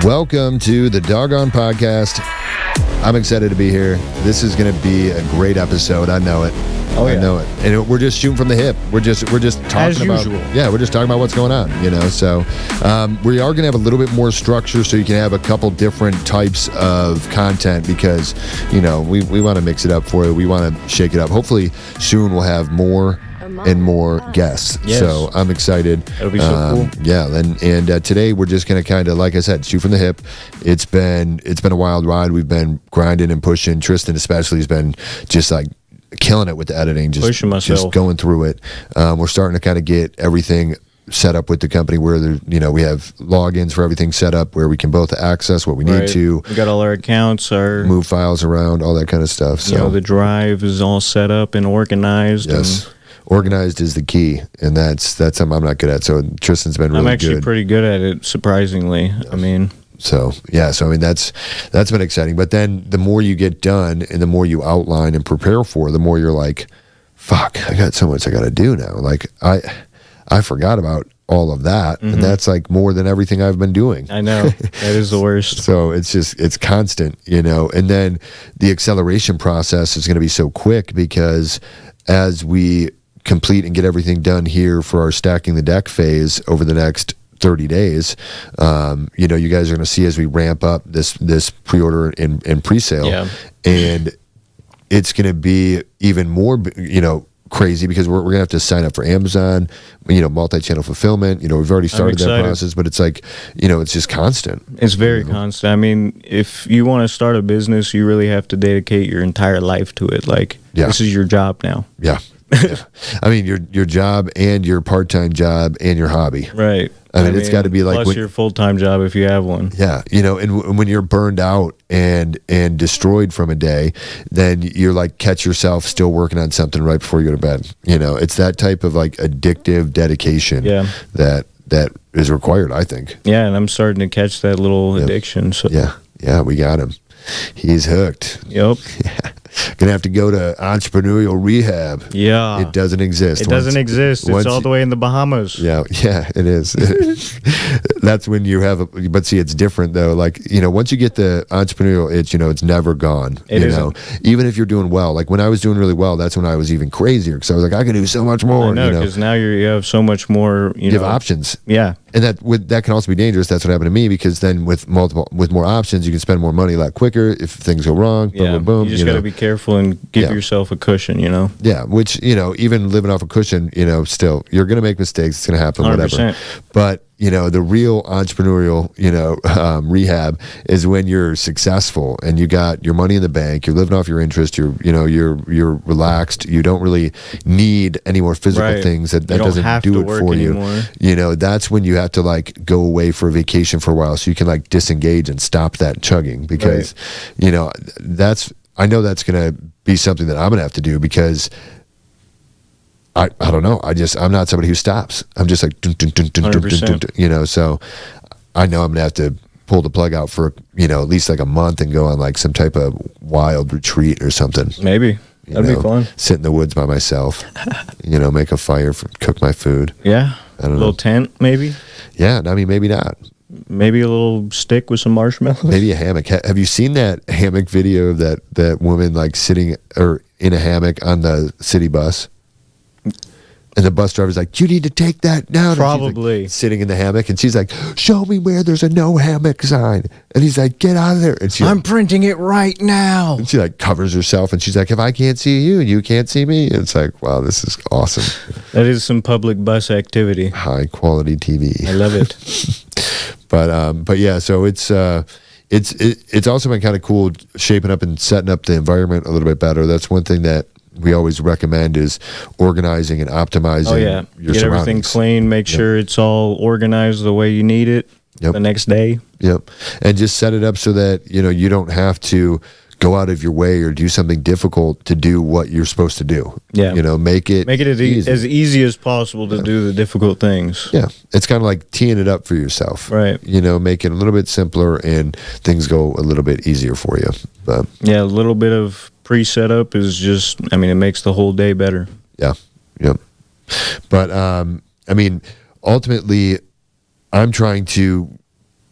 Welcome to the Dogon podcast. I'm excited to be here. This is going to be a great episode. I know it. Oh, yeah. I know it. And we're just shooting from the hip. We're just talking As about usual. Yeah, we're just talking about what's going on, So we are going to have a little bit more structure so you can have a couple different types of content because, we want to mix it up for you. We want to shake it up. Hopefully soon we'll have more and more guests. Yes. So I'm excited. That'll be so cool. Yeah, and today we're just going to kind of, like I said, shoot from the hip. It's been a wild ride. We've been grinding and pushing. Tristan especially has been just like killing it with the editing, just going through it. We're starting to kind of get everything set up with the company where we have logins for everything set up where we can both access what we need to. We got all our accounts, move files around, all that kind of stuff. So the drive is all set up and organized. Yes. Organized is the key, and that's something I'm not good at. So Tristan's been really good. I'm actually pretty good at it, surprisingly. So that's been exciting. But then the more you get done and the more you outline and prepare for, the more you're like, fuck, I got so much I got to do now. Like I forgot about all of that, and that's like more than everything I've been doing. I know. That is the worst. So it's constant, and then the acceleration process is going to be so quick because as we complete and get everything done here for our stacking the deck phase over the next 30 days, you guys are going to see as we ramp up this pre-order and pre-sale, and it's going to be even more, crazy because we're gonna have to sign up for Amazon, multi-channel fulfillment. We've already started that process, but it's like, it's just constant. It's very constant. If you want to start a business, you really have to dedicate your entire life to it. This is your job now. Yeah. Your job and your part-time job and your hobby. Right. It's got to be like plus your full-time job if you have one. Yeah, and when you're burned out and destroyed from a day, then you're like catch yourself still working on something right before you go to bed. It's that type of like addictive dedication that is required, I think. Yeah, and I'm starting to catch that little addiction. So yeah, we got him. He's hooked. Yep. Yeah. Gonna have to go to entrepreneurial rehab. Yeah. It doesn't exist. It doesn't exist. It's all the way in the Bahamas. Yeah, it is. That's when you have but see, it's different though. Like, once you get the entrepreneurial itch, it's never gone. Even if you're doing well. Like when I was doing really well, that's when I was even crazier because I was like, I can do so much more. I know, because now you have so much more, you have options. Yeah. And that can also be dangerous. That's what happened to me because then with more options, you can spend more money a lot quicker if things go wrong. Boom, boom, boom. You just got to be careful and give yourself a cushion, Yeah, which, even living off a cushion, still, you're going to make mistakes. It's going to happen, 100%. Whatever. But, the real entrepreneurial, rehab is when you're successful and you got your money in the bank, you're living off your interest, you're relaxed, you don't really need any more physical things that doesn't do it for anymore. You. That's when you have to like go away for a vacation for a while so you can like disengage and stop that chugging because, I know that's going to be something that I'm going to have to do because I don't know. I'm not somebody who stops. I'm just like, dun, dun, dun, dun, dun, dun, dun, dun, so I know I'm going to have to pull the plug out for, at least like a month and go on like some type of wild retreat or something. Maybe. That'd be fun. Sit in the woods by myself, make a fire, cook my food. Yeah. I don't know. A little tent, maybe. Yeah. Maybe not. Maybe a little stick with some marshmallows. Maybe a hammock. Have you seen that hammock video of that woman like sitting or in a hammock on the city bus? And the bus driver's like, you need to take that down. Probably. Like, sitting in the hammock. And she's like, show me where there's a no hammock sign. And he's like, get out of there. And she's I'm printing it right now. And she like covers herself. And she's like, if I can't see you and you can't see me. And it's like, wow, this is awesome. That is some public bus activity. High quality TV. I love it. But yeah, so it's also been kind of cool shaping up and setting up the environment a little bit better. That's one thing that we always recommend is organizing and optimizing your Get everything clean, make sure it's all organized the way you need it the next day. Yep. And just set it up so that, you don't have to go out of your way or do something difficult to do what you're supposed to do. Yeah. Make it as easy as possible to do the difficult things. Yeah. It's kind of like teeing it up for yourself. Right. Make it a little bit simpler and things go a little bit easier for you. But yeah, a little bit of pre-setup is just, it makes the whole day better. Yeah. Yep. But, ultimately, I'm trying to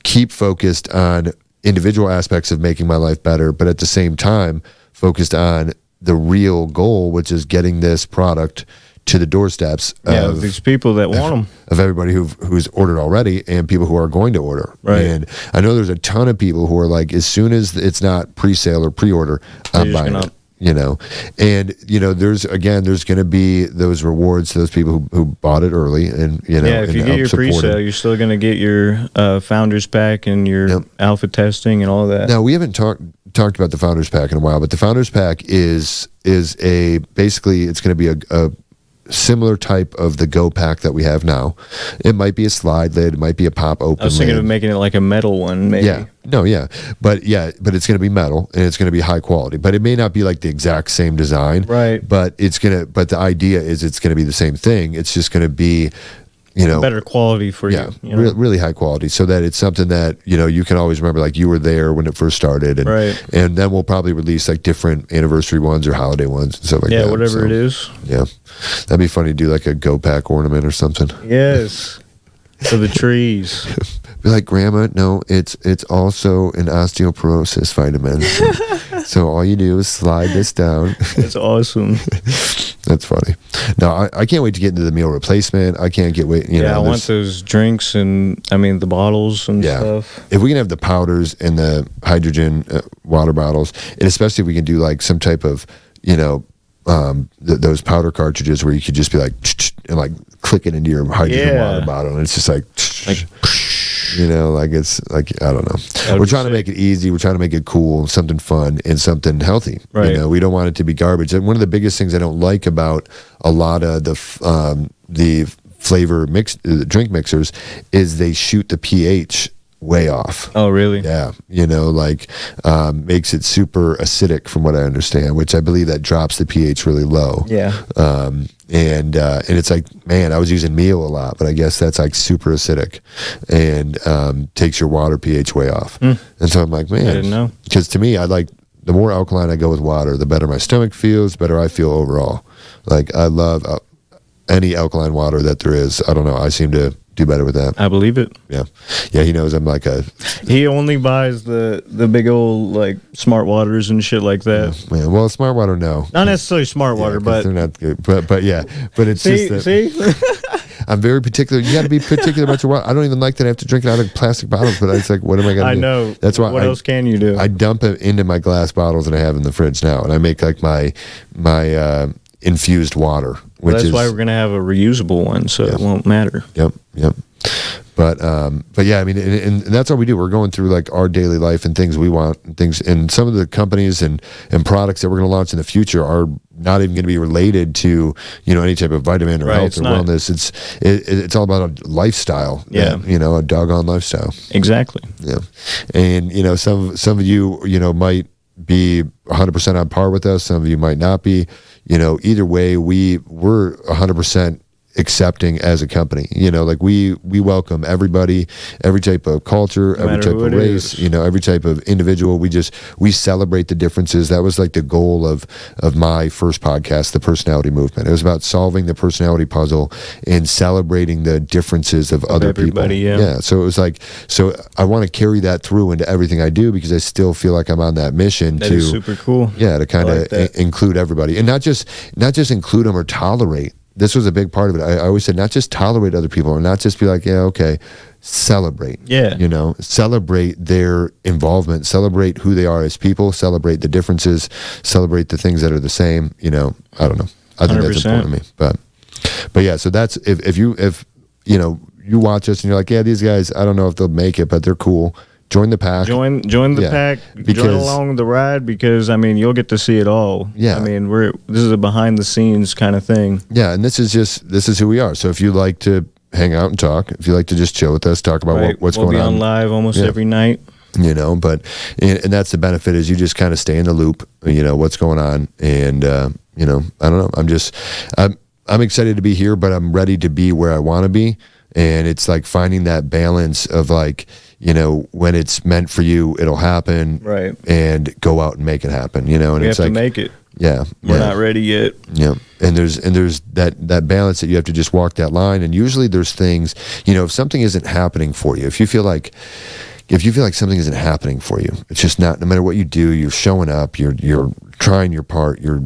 keep focused on individual aspects of making my life better, but at the same time focused on the real goal, which is getting this product to the doorsteps of these people that want them, of everybody who's ordered already and people who are going to order. Right. And I know there's a ton of people who are like, as soon as it's not pre-sale or pre-order, I'm buying it. You know, and you know, there's going to be those rewards to those people who bought it early, and you know, if you get your pre-sale, you're still going to get your founders pack and your alpha testing and all of that. Now, we haven't talked about the founders pack in a while, but the founders pack is a basically it's going to be a similar type of the Go pack that we have now. It might be a slide lid, it might be a pop open. I was thinking of making it like a metal one, maybe. But it's going to be metal and it's going to be high quality. But it may not be like the exact same design, right? But the idea is it's going to be the same thing. It's just going to be, you know, better quality for you. Really high quality, so that it's something that, you know, you can always remember, like you were there when it first started, and and then we'll probably release like different anniversary ones or holiday ones and stuff like that. Yeah, whatever it is. Yeah, that'd be funny to do like a Go pack ornament or something. Yes, for the trees. Be like, Grandma, no, it's also an osteoporosis vitamin. So all you do is slide this down. That's awesome. That's funny. No, I can't wait to get into the meal replacement. I can't get wait. You know, I want those drinks and the bottles and stuff. If we can have the powders and the hydrogen water bottles, and especially if we can do like some type of, you know, those powder cartridges where you could just be like and like click it into your hydrogen water bottle, and it's just like you know, like it's like, I don't know. We're trying to make it easy. We're trying to make it cool, something fun, and something healthy. Right. You know, we don't want it to be garbage. And one of the biggest things I don't like about a lot of the flavor drink mixers is they shoot the pH way off. Oh, really? Yeah. You know, like makes it super acidic from what I understand, which I believe that drops the pH really low. Yeah. And it's like, man, I was using meal a lot, but I guess that's like super acidic and takes your water pH way off. And so I'm like, man, I didn't know. Because to me, I like, the more alkaline I go with water, the better my stomach feels, better I feel overall. Like, I love any alkaline water that there is. I don't know. I seem to do better with that. I believe it. Yeah. Yeah, he knows I'm like he only buys the big old like smart waters and shit like that. Yeah, well, smart water, no. Not necessarily smart water, but they're not good. But yeah. But it's just that I'm very particular. You got to be particular about your water. I don't even like that I have to drink it out of plastic bottles, but it's like, what am I going to do? I know. That's why. What else can you do? I dump it into my glass bottles that I have in the fridge now, and I make like my infused water. That's why we're gonna have a reusable one, so it won't matter. Yep. But yeah, I mean, and that's all we do. We're going through like our daily life and things we want, and things, and some of the companies and products that we're going to launch in the future are not even going to be related to, you know, any type of vitamin or health or wellness. It's all about a lifestyle. Yeah. You know, a doggone lifestyle. Exactly. Yeah. And you know, some of you, you know, might be 100% on par with us. Some of you might not be. You know, either way, we're 100% accepting as a company. You know, like we welcome everybody, every type of culture, every type of race, you know, every type of individual. We celebrate the differences. That was like the goal of my first podcast, The Personality Movement. It was about solving the personality puzzle and celebrating the differences of other people. Yeah. So it was like, so I want to carry that through into everything I do, because I still feel like I'm on that mission that is super cool. Yeah, to kind of include everybody, and not just include them or tolerate. This was a big part of it. I always said, not just tolerate other people, or not just be like, yeah, okay, celebrate. Yeah. You know, celebrate their involvement, celebrate who they are as people, celebrate the differences, celebrate the things that are the same. You know, I don't know. I think 100%. That's important to me. But yeah, so that's, if you know, you watch us and you're like, yeah, these guys, I don't know if they'll make it, but they're cool. Join the pack. Join the pack. Join along the ride, because I mean, you'll get to see it all. Yeah. I mean, this is a behind the scenes kind of thing. Yeah, and this is who we are. So if you like to hang out and talk, if you like to just chill with us, talk about what's going on. We'll be on live almost every night. You know, but and that's the benefit, is you just kind of stay in the loop. You know what's going on, and you know, I don't know. I'm excited to be here, but I'm ready to be where I want to be, and it's like finding that balance of like, you know, when it's meant for you, it'll happen. Right. And go out and make it happen, you know. And it's like, to make it. Yeah. We're not ready yet. Yeah. And there's that balance that you have to just walk that line. And usually there's things, you know, if something isn't happening for you, if you feel like, if you feel like something isn't happening for you, it's just not, no matter what you do, you're showing up, you're trying your part, you're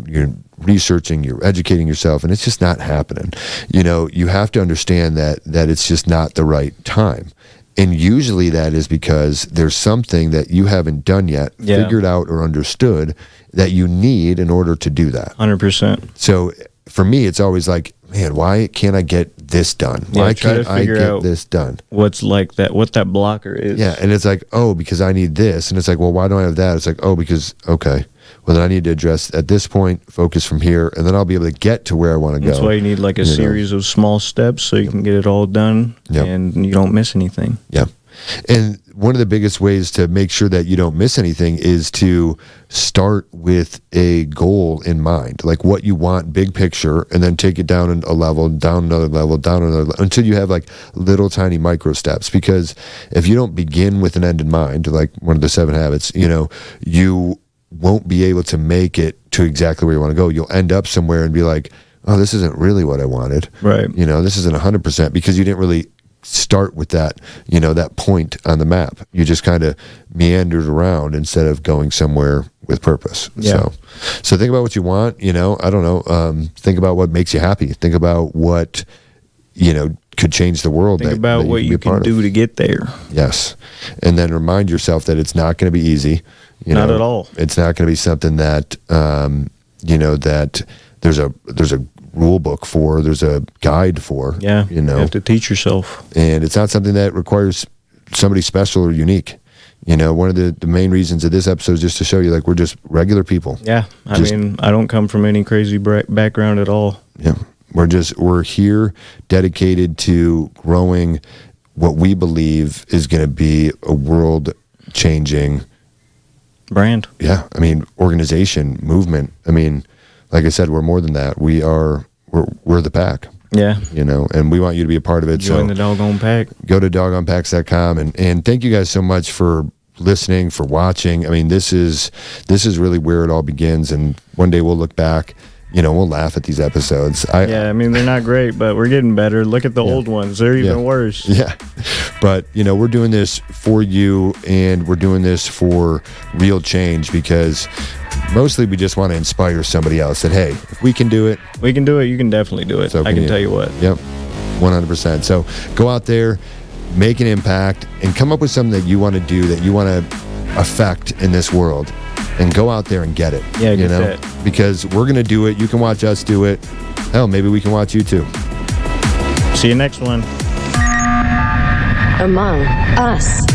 researching, you're educating yourself, and it's just not happening. You know, you have to understand that it's just not the right time. And usually that is because there's something that you haven't done yet, figured out or understood that you need in order to do that. 100%. So for me, it's always like, man, why can't I get this done? Why can't I get this done? What that blocker is. Yeah, and it's like, oh, because I need this. And it's like, well, why don't I have that? It's like, oh, because, okay. Well, then I need to address at this point, focus from here, and then I'll be able to get to where I want to go. That's why you need like a series of small steps so you can get it all done and you don't miss anything. Yeah. And one of the biggest ways to make sure that you don't miss anything is to start with a goal in mind, like what you want, big picture, and then take it down a level, down another level, down another level, until you have like little tiny micro steps. Because if you don't begin with an end in mind, like one of the 7 habits, you know, you won't be able to make it to exactly where you want to go. You'll end up somewhere and be like, oh, this isn't really what I wanted. Right. You know, this isn't 100% because you didn't really start with that, you know, that point on the map. You just kind of meandered around instead of going somewhere with purpose. Yeah. So think about what you want, you know, I don't know. Think about what makes you happy. Think about what, you know, could change the world. Think about what you can do to get there. Yes. And then remind yourself that it's not going to be easy. Not at all. It's not going to be something that, you know, that there's a rule book for, there's a guide for. Yeah, you know, you have to teach yourself. And it's not something that requires somebody special or unique. You know, one of the main reasons of this episode is just to show you, like, we're just regular people. Yeah, I mean, I don't come from any crazy background at all. Yeah, we're here dedicated to growing what we believe is going to be a world-changing brand. Yeah, I mean, organization, movement. I mean, like I said, we're more than that. We're the pack. Yeah. You know, and we want you to be a part of it. Join the Dogon Pack. Go to dogonpacks.com and thank you guys so much for listening, for watching. I mean, this is really where it all begins, and one day we'll look back, you know, we'll laugh at these episodes. I mean, they're not great, but we're getting better. Look at the old ones. They're even worse. Yeah. But, you know, we're doing this for you, and we're doing this for real change, because mostly we just want to inspire somebody else that, hey, if we can do it. We can do it. You can definitely do it. I can tell you what. Yep. 100%. So go out there, make an impact, and come up with something that you want to do, that you want to affect in this world. And go out there and get it. Yeah, you know, because we're going to do it. You can watch us do it. Hell, maybe we can watch you too. See you next one. Among Us.